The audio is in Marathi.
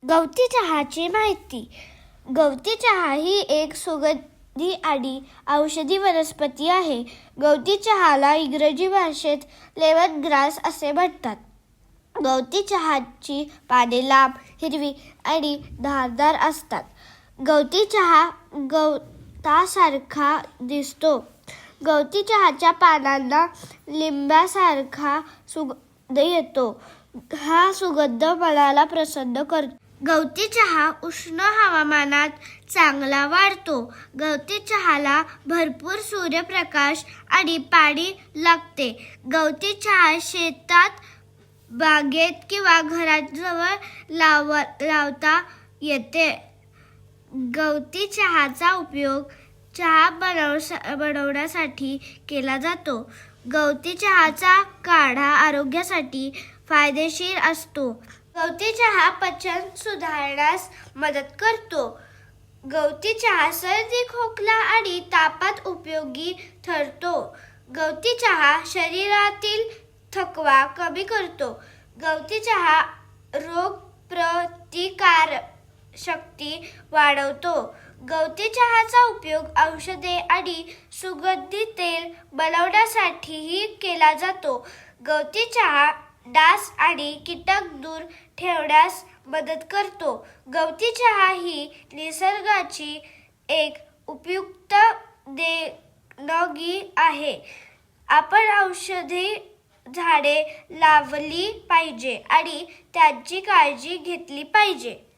गवती चहाची माहिती. गवती चहा ही एक सुगंधी आणि औषधी वनस्पती आहे. गवती चहाला इंग्रजी भाषेत लेमन ग्रास असे म्हणतात. गवती चहाची पाने लांब, हिरवी आणि धारदार असतात. गवती चहा गवतासारखा दिसतो. गवती चहाच्या पानांना लिंबासारखा सुगंध येतो. हा सुगंध मनाला प्रसन्न करतो. गवती चहा उष्ण हवामानात चांगला वाढतो. गवती चहाला भरपूर सूर्यप्रकाश आणि पाणी लागते. गवती चहा शेतात, बागेत किंवा घराजवळ लावता येते. गवती चहाचा उपयोग चहा बनवण्यासाठी केला जातो. गवती चहाचा काढा आरोग्यासाठी फायदेशीर असतो. गवती चहा पचन सुधारण्यास मदत करतो. गवती चहा सर्दी, खोकला आणि तापात उपयोगी ठरतो. गवती चहा शरीरातील थकवा कमी करतो. गवती चहा रोगप्रतिकारशक्ती वाढवतो. गवती चहाचा उपयोग औषधे आणि सुगंधी तेल बनवण्यासाठीही केला जातो. गवती चहा डास आणि कीटक दूर ठेवण्यास मदत करतो. गवती चहा ही निसर्गाची एक उपयुक्त देणगी आहे. आपण औषधी झाडे लावली पाहिजे आणि त्यांची काळजी घेतली पाहिजे.